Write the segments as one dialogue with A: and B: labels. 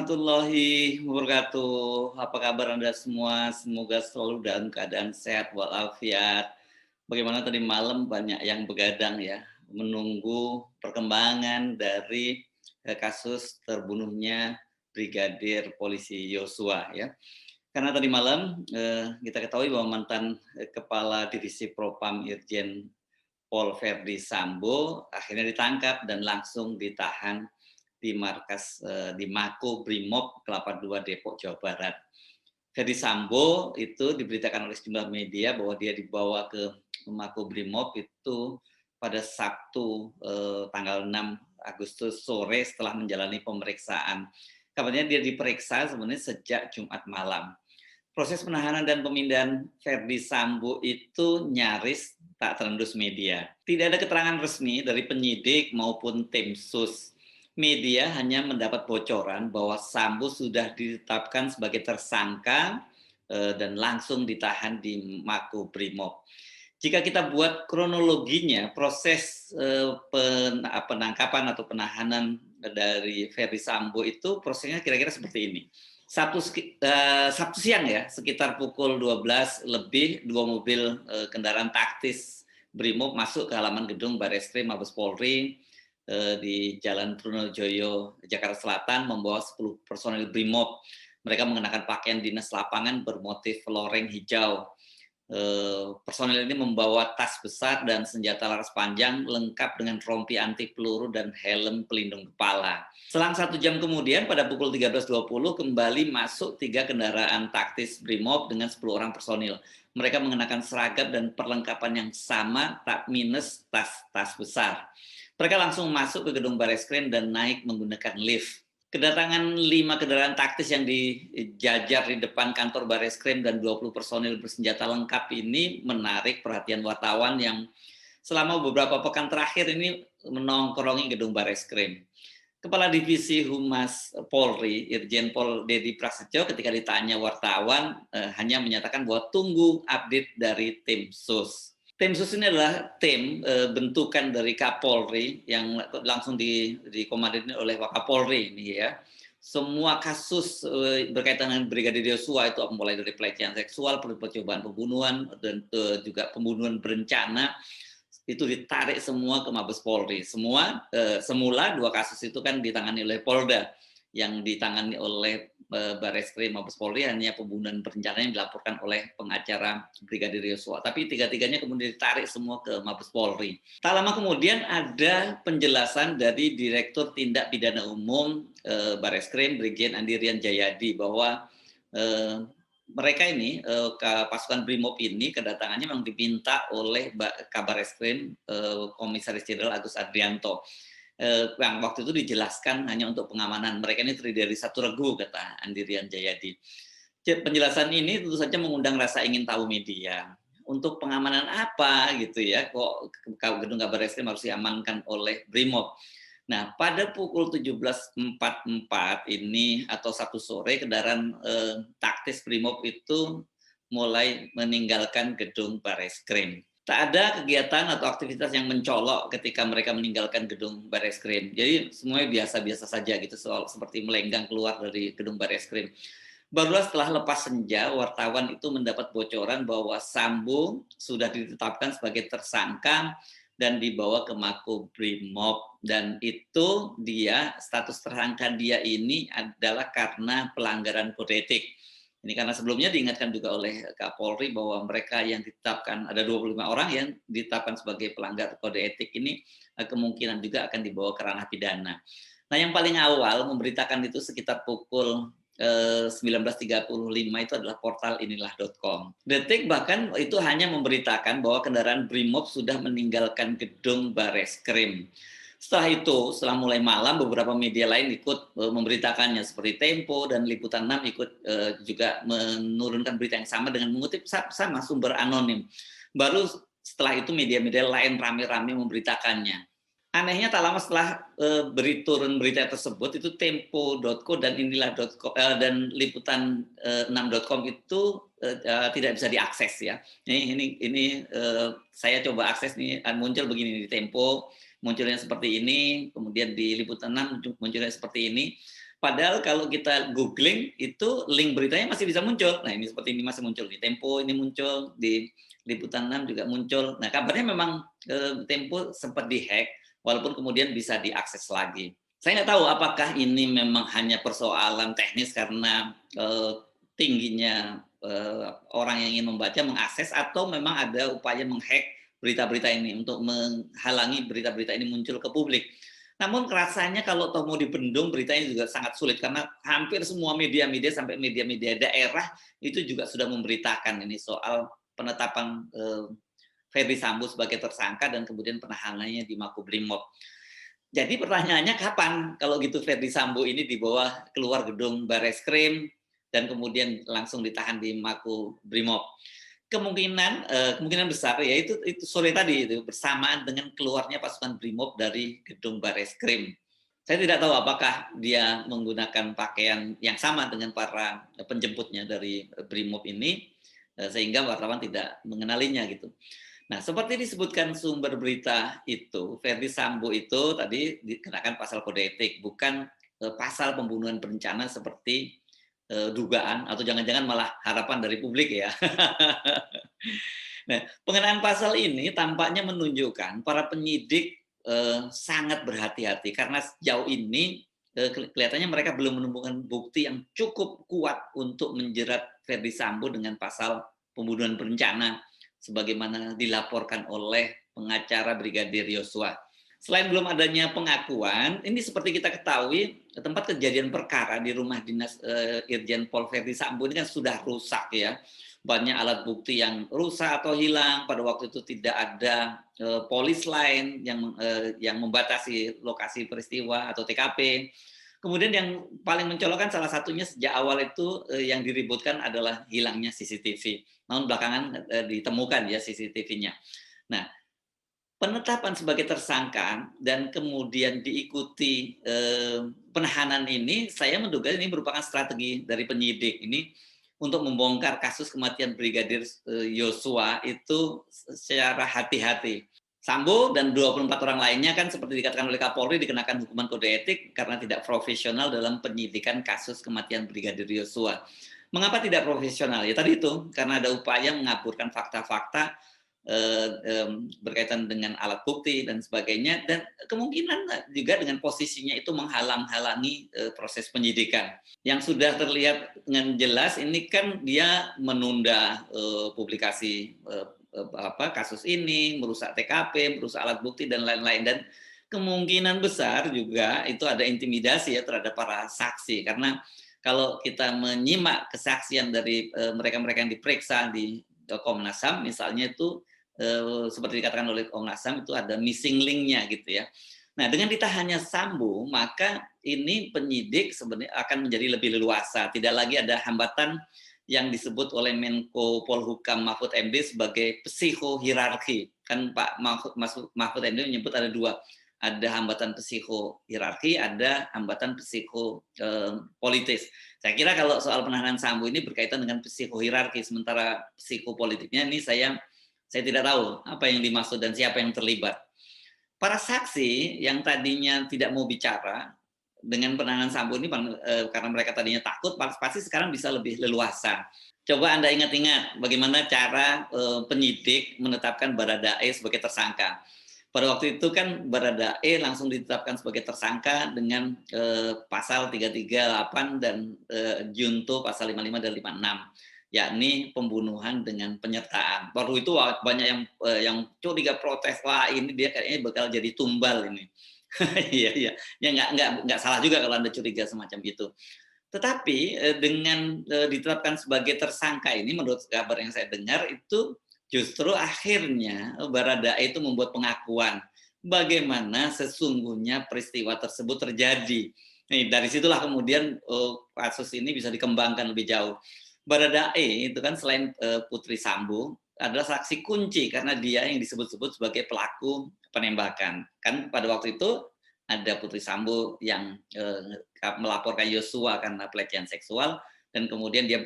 A: warahmatullahi wabarakatuh. Apa kabar Anda semua? Semoga selalu dalam keadaan sehat walafiat. Bagaimana tadi malam banyak yang begadang ya, menunggu perkembangan dari kasus terbunuhnya Brigadir Polisi Yosua ya. Karena tadi malam kita ketahui bahwa mantan Kepala Divisi Propam Irjen Pol Verdi Sambo akhirnya ditangkap dan langsung ditahan di markas di Mako Brimob Kelapa II Depok, Jawa Barat. Verdi Sambo itu diberitakan oleh sejumlah media bahwa dia dibawa ke Mako Brimob itu pada Sabtu tanggal 6 Agustus sore setelah menjalani pemeriksaan. Kabarnya dia diperiksa sebenarnya sejak Jumat malam. Proses penahanan dan pemindahan Verdi Sambo itu nyaris tak terendus media. Tidak ada keterangan resmi dari penyidik maupun tim sus. Media hanya mendapat bocoran bahwa Sambo sudah ditetapkan sebagai tersangka dan langsung ditahan di Mako Brimob. Jika kita buat kronologinya, proses penangkapan atau penahanan dari Verdi Sambo itu prosesnya kira-kira seperti ini. Sabtu siang ya, sekitar pukul 12 lebih, dua mobil kendaraan taktis Brimob masuk ke halaman gedung Barreskrim Mabes Polri di Jalan Trunojoyo, Jakarta Selatan, membawa 10 personil Brimob. Mereka mengenakan pakaian dinas lapangan bermotif loreng hijau. Personil ini membawa tas besar dan senjata laras panjang lengkap dengan rompi anti peluru dan helm pelindung kepala. Selang 1 jam kemudian pada pukul 13.20 kembali masuk 3 kendaraan taktis Brimob dengan 10 orang personil. Mereka mengenakan seragam dan perlengkapan yang sama tak minus tas-tas besar. Mereka langsung masuk ke gedung Barreskrim dan naik menggunakan lift. Kedatangan 5 kendaraan taktis yang dijajar di depan kantor Barreskrim dan 20 personil bersenjata lengkap ini menarik perhatian wartawan yang selama beberapa pekan terakhir ini menongkrongi gedung Barreskrim. Kepala Divisi Humas Polri, Irjen Pol Dedi Prasetyo ketika ditanya wartawan hanya menyatakan bahwa tunggu update dari tim sus. Tim sus ini adalah tim bentukan dari Kapolri yang langsung dikomandangi oleh Wakapolri ini ya. Semua kasus berkaitan dengan Brigadir Yosua itu mulai dari pelecehan seksual, percobaan pembunuhan dan juga pembunuhan berencana itu ditarik semua ke Mabes Polri. Semula 2 kasus itu kan ditangani oleh Polda, yang ditangani oleh Barreskrim Mabes Polri hanya pembunuhan berencana yang dilaporkan oleh pengacara Brigadir Yosua. Tapi 3-tiganya kemudian ditarik semua ke Mabes Polri. Tak lama kemudian ada penjelasan dari Direktur Tindak Pidana Umum Barreskrim Brigjen Andi Rian Jayadi bahwa mereka ini pasukan Brimob ini kedatangannya memang diminta oleh Kabar Eskrim Komisaris Jenderal Agus Adrianto. Yang waktu itu dijelaskan hanya untuk pengamanan. Mereka ini terdiri dari 1 regu, kata Andi Rian Jayadi. Penjelasan ini tentu saja mengundang rasa ingin tahu media. Untuk pengamanan apa gitu ya, kok gedung Kabar Eskrim harus diamankan oleh Brimob. Nah, pada pukul 17.44 ini atau Sabtu sore, kendaraan taktis Brimob itu mulai meninggalkan gedung Barreskrim. Tak ada kegiatan atau aktivitas yang mencolok ketika mereka meninggalkan gedung Barreskrim. Jadi semuanya biasa-biasa saja gitu, seperti melenggang keluar dari gedung Barreskrim. Barulah setelah lepas senja, wartawan itu mendapat bocoran bahwa Sambo sudah ditetapkan sebagai tersangka dan dibawa ke Mako Brimob. Dan itu status tersangka dia ini adalah karena pelanggaran kode etik. Ini karena sebelumnya diingatkan juga oleh Kapolri bahwa mereka yang ditetapkan, ada 25 orang yang ditetapkan sebagai pelanggar kode etik ini kemungkinan juga akan dibawa ke ranah pidana. Nah, yang paling awal memberitakan itu sekitar pukul 19.35 itu adalah portal inilah.com. Detik bahkan itu hanya memberitakan bahwa kendaraan Brimob sudah meninggalkan gedung Barreskrim. Setelah itu, setelah mulai malam, beberapa media lain ikut memberitakannya seperti Tempo dan Liputan 6 ikut juga menurunkan berita yang sama dengan mengutip sama sumber anonim. Baru setelah itu media-media lain rame-rame memberitakannya. Anehnya tak lama setelah turun berita tersebut itu tempo.co dan inilah.com dan liputan 6.com itu tidak bisa diakses ya. Ini saya coba akses nih, muncul begini di Tempo, munculnya seperti ini, kemudian di Liputan 6 munculnya seperti ini. Padahal kalau kita googling itu link beritanya masih bisa muncul. Nah, ini seperti ini masih muncul di Tempo, ini muncul di Liputan 6 juga muncul. Nah, kabarnya memang Tempo sempat dihack walaupun kemudian bisa diakses lagi. Saya nggak tahu apakah ini memang hanya persoalan teknis karena tingginya orang yang ingin membaca mengakses atau memang ada upaya menghack berita-berita ini untuk menghalangi berita-berita ini muncul ke publik. Namun rasanya kalau toh mau dibendung beritanya juga sangat sulit karena hampir semua media-media sampai media-media daerah itu juga sudah memberitakan ini soal penetapan Ferdy Sambo sebagai tersangka dan kemudian penahanannya di Makobrimob. Jadi pertanyaannya kapan kalau gitu Ferdy Sambo ini dibawa keluar gedung Bareskrim dan kemudian langsung ditahan di Makobrimob? Kemungkinan besar ya itu sore tadi itu bersamaan dengan keluarnya pasukan Brimob dari gedung Bareskrim. Saya tidak tahu apakah dia menggunakan pakaian yang sama dengan para penjemputnya dari Brimob ini sehingga wartawan tidak mengenalinya gitu. Nah, seperti disebutkan sumber berita itu, Ferdy Sambo itu tadi dikenakan pasal kode etik, bukan pasal pembunuhan berencana seperti dugaan atau jangan-jangan malah harapan dari publik ya. Nah, pengenaan pasal ini tampaknya menunjukkan para penyidik sangat berhati-hati karena sejauh ini kelihatannya mereka belum menemukan bukti yang cukup kuat untuk menjerat Ferdy Sambo dengan pasal pembunuhan berencana sebagaimana dilaporkan oleh pengacara Brigadir Yosua. Selain belum adanya pengakuan, ini seperti kita ketahui tempat kejadian perkara di rumah dinas Irjen Pol Ferdy Sambo ini kan sudah rusak ya. Banyak alat bukti yang rusak atau hilang. Pada waktu itu tidak ada polis lain yang membatasi lokasi peristiwa atau TKP. Kemudian yang paling mencolokkan salah satunya sejak awal itu yang diributkan adalah hilangnya CCTV. Namun belakangan ditemukan ya CCTV-nya. Nah, penetapan sebagai tersangka dan kemudian diikuti penahanan ini, saya menduga ini merupakan strategi dari penyidik ini untuk membongkar kasus kematian Brigadir Yosua itu secara hati-hati. Sambo dan 24 orang lainnya kan seperti dikatakan oleh Kapolri dikenakan hukuman kode etik karena tidak profesional dalam penyidikan kasus kematian Brigadir Yosua. Mengapa tidak profesional? Ya tadi itu, karena ada upaya mengaburkan fakta-fakta berkaitan dengan alat bukti dan sebagainya, dan kemungkinan juga dengan posisinya itu menghalang-halangi proses penyidikan. Yang sudah terlihat dengan jelas ini kan dia menunda publikasi kasus ini, merusak TKP, merusak alat bukti dan lain-lain, dan kemungkinan besar juga itu ada intimidasi ya terhadap para saksi karena kalau kita menyimak kesaksian dari mereka-mereka yang diperiksa di Komnas HAM misalnya itu seperti dikatakan oleh Komnas HAM itu ada missing link-nya gitu ya. Nah, dengan ditahannya Sambo, maka ini penyidik sebenarnya akan menjadi lebih leluasa. Tidak lagi ada hambatan yang disebut oleh Menko Polhukam Mahfud MD sebagai psikohierarki. Kan Pak Mahfud MD menyebut ada dua. Ada hambatan psikohierarki, ada hambatan psikopolitis. Saya kira kalau soal penahanan Sambo ini berkaitan dengan psikohierarki, sementara psikopolitiknya ini saya tidak tahu apa yang dimaksud dan siapa yang terlibat. Para saksi yang tadinya tidak mau bicara dengan penahanan Sambo ini karena mereka tadinya takut, pasti sekarang bisa lebih leluasa. Coba Anda ingat-ingat bagaimana cara penyidik menetapkan Baradae sebagai tersangka. Pada waktu itu kan Baradae langsung ditetapkan sebagai tersangka dengan pasal 338 dan junto pasal 55 dan 56. Yakni pembunuhan dengan penyertaan. Baru itu banyak yang curiga protes, wah ini dia kayaknya bakal jadi tumbal ini. Iya iya, ya nggak salah juga kalau Anda curiga semacam itu. Tetapi dengan ditetapkan sebagai tersangka ini, menurut kabar yang saya dengar itu justru akhirnya Baradae itu membuat pengakuan bagaimana sesungguhnya peristiwa tersebut terjadi. Nih, dari situlah kemudian kasus ini bisa dikembangkan lebih jauh. Baradae itu kan selain Putri Sambo adalah saksi kunci karena dia yang disebut-sebut sebagai pelaku penembakan. Kan pada waktu itu ada Putri Sambo yang melaporkan Yosua karena pelecehan seksual dan kemudian dia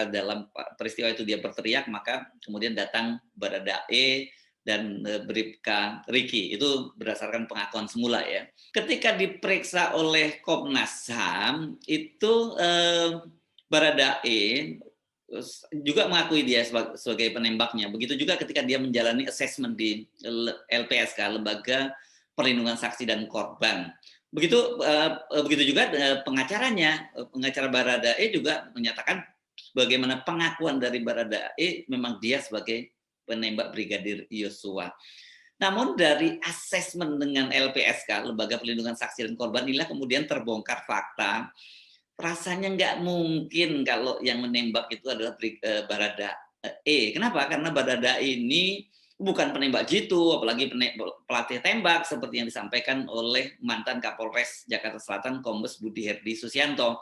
A: dalam peristiwa itu dia berteriak, maka kemudian datang Baradae dan Bribka Riki. Itu berdasarkan pengakuan semula ya. Ketika diperiksa oleh Komnas HAM itu Baradae juga mengakui dia sebagai penembaknya. Begitu juga ketika dia menjalani assessment di LPSK, Lembaga Perlindungan Saksi dan Korban. Begitu juga pengacara Baradae juga menyatakan bagaimana pengakuan dari Baradae memang dia sebagai penembak Brigadir Yosua. Namun dari asesmen dengan LPSK, Lembaga Perlindungan Saksi dan Korban, inilah kemudian terbongkar fakta. Rasanya nggak mungkin kalau yang menembak itu adalah Baradae. Kenapa? Karena Baradae ini bukan penembak jitu, apalagi pelatih tembak seperti yang disampaikan oleh mantan Kapolres Jakarta Selatan Kombes Budi Herdi Susianto.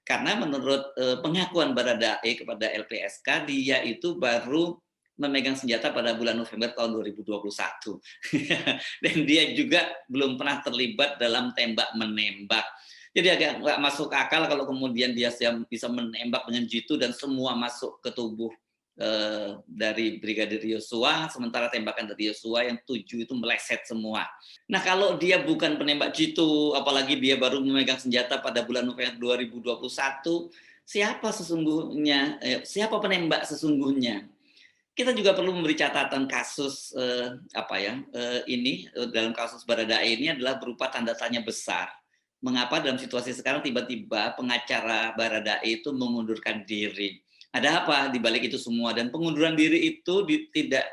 A: Karena menurut pengakuan Baradae kepada LPSK, dia itu baru memegang senjata pada bulan November tahun 2021. Dan dia juga belum pernah terlibat dalam tembak-menembak. Jadi agak nggak masuk akal kalau kemudian dia bisa menembak dengan jitu dan semua masuk ke tubuh dari Brigadir Yosua, sementara tembakan dari Yosua yang 7 itu meleset semua. Nah, kalau dia bukan penembak jitu, apalagi dia baru memegang senjata pada bulan November 2021, siapa sesungguhnya, siapa penembak sesungguhnya? Kita juga perlu memberi catatan kasus ini dalam kasus Baradae ini adalah berupa tanda tanya besar. Mengapa dalam situasi sekarang tiba-tiba pengacara Baradae itu mengundurkan diri? Ada apa di balik itu semua? Dan pengunduran diri itu tidak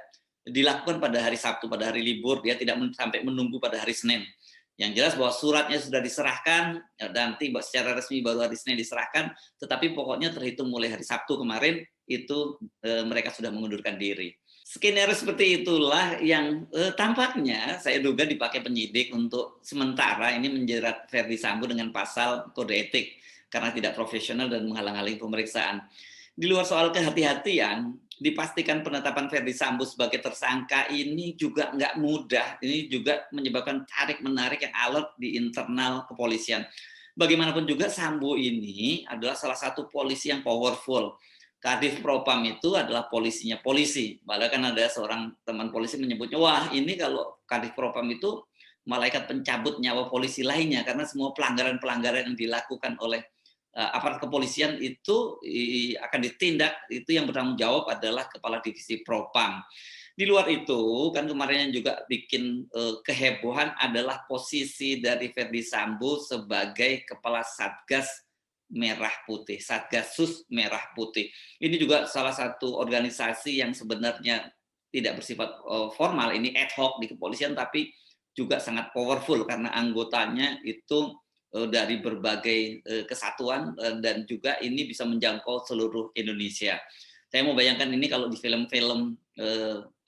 A: dilakukan pada hari Sabtu, pada hari libur. Dia tidak sampai menunggu pada hari Senin. Yang jelas bahwa suratnya sudah diserahkan, nanti secara resmi baru hari Senin diserahkan, tetapi pokoknya terhitung mulai hari Sabtu kemarin, itu mereka sudah mengundurkan diri. Skenario seperti itulah yang tampaknya saya duga dipakai penyidik untuk sementara ini menjerat Ferdy Sambo dengan pasal kode etik karena tidak profesional dan menghalang-halangi pemeriksaan. Di luar soal kehati-hatian, dipastikan penetapan Ferdy Sambo sebagai tersangka ini juga nggak mudah. Ini juga menyebabkan tarik-menarik yang alot di internal kepolisian. Bagaimanapun juga Sambo ini adalah salah satu polisi yang powerful. Kadif Propam itu adalah polisinya polisi. Bahkan ada seorang teman polisi menyebutnya, wah ini kalau Kadif Propam itu malaikat pencabut nyawa polisi lainnya, karena semua pelanggaran-pelanggaran yang dilakukan oleh aparat kepolisian itu akan ditindak, itu yang bertanggung jawab adalah Kepala Divisi Propam. Di luar itu, kan kemarin yang juga bikin kehebohan adalah posisi dari Ferdy Sambo sebagai Kepala Satgas Merah Putih, Satgasus Merah Putih. Ini juga salah satu organisasi yang sebenarnya tidak bersifat formal, ini ad hoc di kepolisian, tapi juga sangat powerful karena anggotanya itu dari berbagai kesatuan dan juga ini bisa menjangkau seluruh Indonesia. Saya mau bayangkan ini kalau di film-film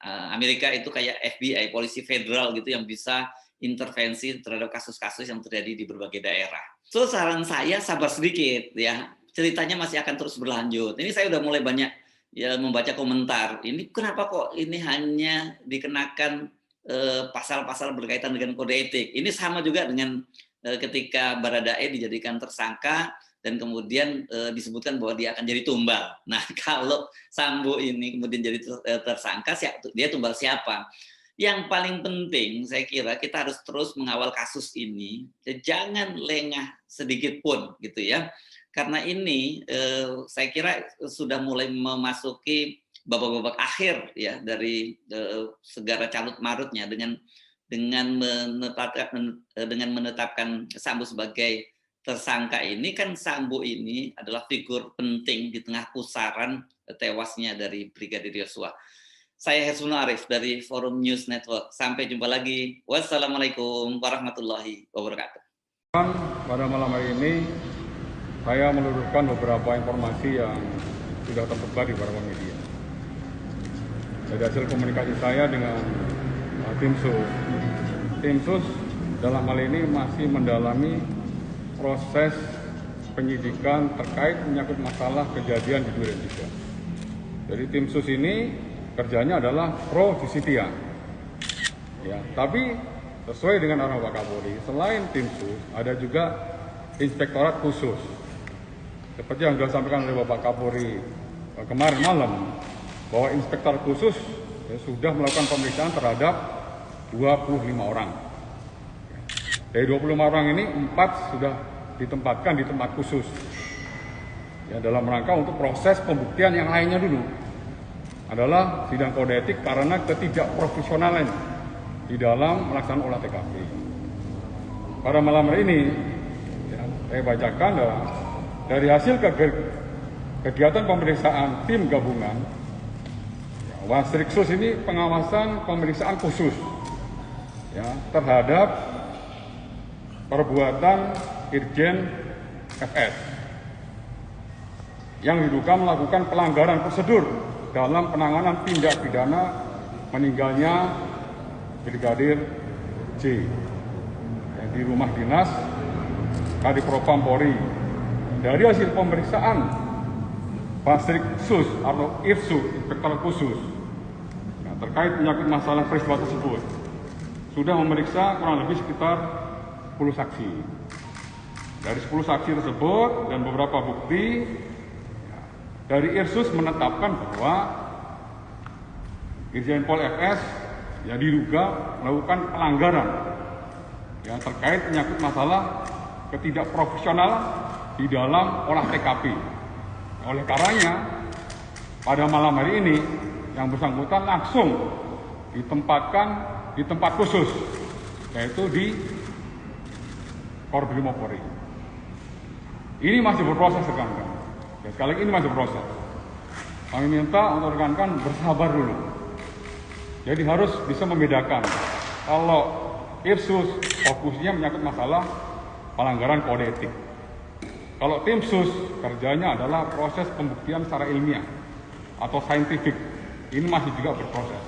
A: Amerika itu kayak FBI, polisi federal gitu yang bisa intervensi terhadap kasus-kasus yang terjadi di berbagai daerah. So saran saya sabar sedikit ya, ceritanya masih akan terus berlanjut. Ini saya udah mulai banyak ya membaca komentar. Ini kenapa kok ini hanya dikenakan pasal-pasal berkaitan dengan kode etik? Ini sama juga dengan ketika Baradae dijadikan tersangka dan kemudian disebutkan bahwa dia akan jadi tumbal. Nah, kalau Sambo ini kemudian jadi tersangka, dia tumbal siapa? Yang paling penting saya kira kita harus terus mengawal kasus ini, jangan lengah sedikit pun gitu ya, karena ini saya kira sudah mulai memasuki babak-babak akhir ya dari segala carut marutnya dengan menetapkan Sambo sebagai tersangka ini. Kan Sambo ini adalah figur penting di tengah pusaran tewasnya dari Brigadir Yosua. Saya Hersuna Arif dari Forum News Network. Sampai jumpa lagi. Wassalamualaikum warahmatullahi wabarakatuh.
B: Pada malam hari ini, saya meluruskan beberapa informasi yang sudah tersebar di beberapa media. Dari hasil komunikasi saya dengan tim sus. Tim sus dalam hal ini masih mendalami proses penyidikan terkait menyangkut masalah kejadian di Duren 3. Jadi tim sus ini kerjanya adalah pro justisia, ya. Tapi sesuai dengan arahan Pak Kapolri, selain tim sus ada juga inspektorat khusus. Seperti yang sudah disampaikan oleh Bapak Kapolri kemarin malam, bahwa inspektorat khusus sudah melakukan pemeriksaan terhadap 25 orang. Dari 25 orang ini 4 sudah ditempatkan di tempat khusus. Ya, dalam rangka untuk proses pembuktian yang lainnya dulu adalah sidang kode etik karena ketidakprofesionalan di dalam melaksanakan olah TKP. Pada malam hari ini ya, saya bacakan dari hasil kegiatan pemeriksaan tim gabungan, ya, Wasriksus ini pengawasan pemeriksaan khusus ya, terhadap perbuatan Irjen FS yang diduga melakukan pelanggaran prosedur dalam penanganan tindak pidana meninggalnya Brigadir J di rumah dinas Kadipropam Polri. Dari hasil pemeriksaan Wasriksus atau IRSU, Inspektorat Khusus terkait penyakit masalah peristiwa tersebut, sudah memeriksa kurang lebih sekitar 10 saksi. Dari 10 saksi tersebut dan beberapa bukti, dari IRSUS menetapkan bahwa Irjen Pol FS ya diduga melakukan pelanggaran ya terkait penyakut masalah ketidakprofesionalan di dalam olah TKP. Oleh karenanya pada malam hari ini yang bersangkutan langsung ditempatkan di tempat khusus, yaitu di Korbrimob Polri. Ini masih berproses rekan-rekan. Ya, sekali lagi ini masih proses. Kami minta untuk rekan-rekan bersabar dulu. Jadi harus bisa membedakan. Kalau IRSUS fokusnya menyangkut masalah pelanggaran kode etik. Kalau tim sus kerjanya adalah proses pembuktian secara ilmiah atau saintifik. Ini masih juga berproses.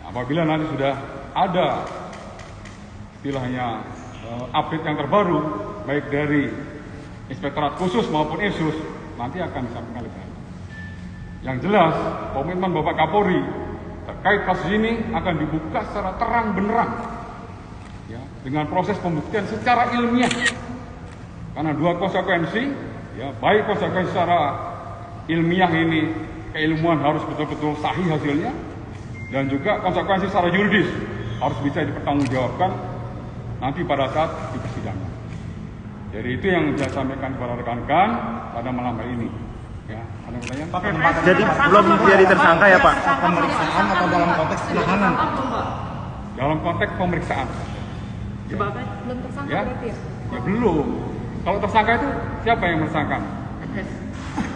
B: Apabila nanti sudah ada istilahnya update yang terbaru, baik dari Inspektorat Khusus maupun IRSUS, nanti akan disampaikan lebih lanjut. Yang jelas, komitmen Bapak Kapolri terkait kasus ini akan dibuka secara terang benderang, ya, dengan proses pembuktian secara ilmiah. Karena dua konsekuensi, ya, baik konsekuensi secara ilmiah ini, keilmuan harus betul-betul sahih hasilnya, dan juga konsekuensi secara yuridis harus bisa dipertanggungjawabkan nanti pada saat di persidangan. Jadi itu yang saya sampaikan kepada rekan-rekan pada malam hari ini. Ya, ada pertanyaan?
C: Pak, jadi belum jadi tersangka ya Pak?
D: Pemeriksaan atau dalam konteks penahanan?
B: Dalam konteks pemeriksaan. Ya.
E: Belum tersangka
B: Ya?
E: berarti ya?
B: Ya belum. Kalau tersangka itu siapa yang tersangka?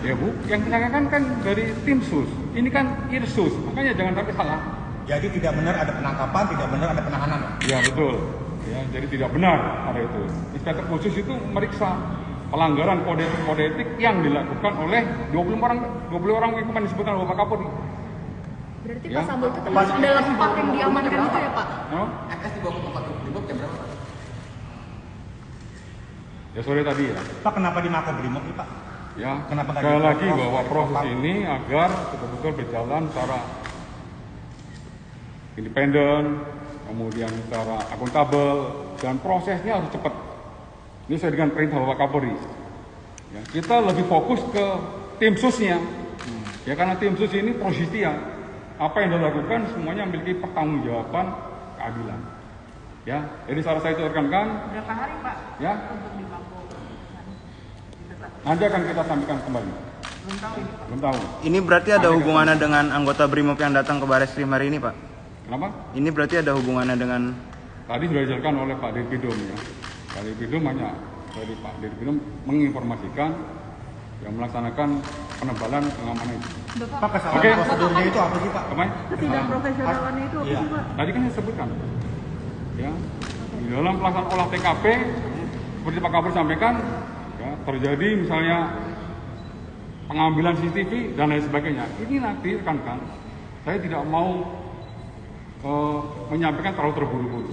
B: Ya Bu, yang tersangka kan dari tim sus. Ini kan IRSUS, makanya jangan sampai salah.
D: Jadi tidak benar ada penangkapan, tidak benar ada penahanan.
B: Ya betul. Ya, jadi tidak benar ada itu. Inspektor Khusus itu meriksa pelanggaran kode etik yang dilakukan oleh 20 orang yang kemarin disebutkan oleh Bapak Kapolri.
E: Berarti
B: Ya.
E: Pak Sambo itu termasuk dalam 4 yang diamankan itu ya Pak?
B: No?
D: FS dibawa ke tempat Brimob jam berapa?
B: Ya sore tadi ya.
D: Pak, kenapa di Makobrimob nih Pak?
B: Ya.
D: Kenapa nggak
B: Sekali
D: di-
B: lagi bahwa proses ini agar betul-betul berjalan secara independen, kemudian secara akuntabel, dan prosesnya harus cepat. Ini sesuai dengan perintah Bapak Kapolri. Ya, kita lebih fokus ke tim susnya. Ya karena tim sus ini prosesnya apa yang dilakukan semuanya memiliki pertanggungjawaban keadilan. Ya, jadi saran saya itu rekan-rekan.
E: Berapa hari Pak?
B: Ya.
E: Untuk di Bangko?
B: Nanti akan kita sampaikan kembali.
E: Belum tahu ini Pak.
B: Belum tahu.
C: Ini berarti ada hubungannya dengan anggota Brimob yang datang ke Barreskrim hari ini Pak?
B: Kenapa?
C: Ini berarti ada hubungannya dengan...
B: Tadi sudah dijelaskan oleh Pak Dirpidum ya. Pak Dirpidum hanya dari Pak Dirpidum menginformasikan yang melaksanakan penebalan pengamanan itu.
D: Pak, kesalahan
B: Oke.
D: prosedurnya itu apa sih Pak?
B: Kemarin?
E: Ketidakprofesionalannya itu apa
D: Iya.
E: sih Pak?
B: Tadi kan saya sebutkan. Ya. Di dalam pelaksanaan olah TKP seperti Pak Kapolri sampaikan, ya, terjadi misalnya pengambilan CCTV dan lain sebagainya. Ini nanti rekan-rekan, saya tidak mau menyampaikan terlalu terburu-buru.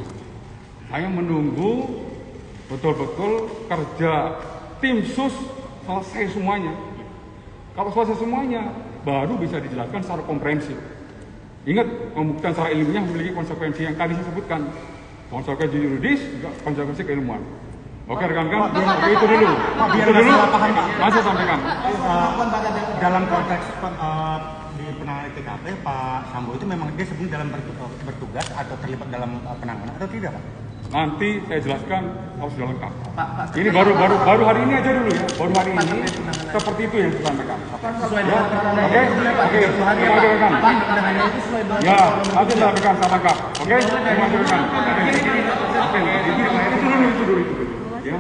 B: Saya menunggu betul-betul kerja tim sus selesai semuanya. Kalau selesai semuanya, baru bisa dijelaskan secara komprehensif. Ingat, pembuktian secara ilmiah memiliki konsekuensi yang tadi saya sebutkan. Konsekuensi yuridis, juga konsekuensi keilmuan. Oke rekan-rekan, oke, itu dulu.
D: Pak, biar
B: Itu
D: nggak
B: dulu,
D: salah paham, Pak.
B: masih sampaikan.
D: Dalam konteks di penanganan TKP Pak Sambo itu memang dia sebelum dalam bertugas atau terlibat dalam penanganan atau tidak Pak?
B: Nanti saya jelaskan harus sudah lengkap. Ini baru hari ini aja dulu ya. Baru hari ini seperti itu yang saya sampaikan. Ya, oke, terima kasih rekan. Ya, nanti saya sampaikan sama lengkap. Oke, terima kasih rekan. Oke, itu dulu. Ya.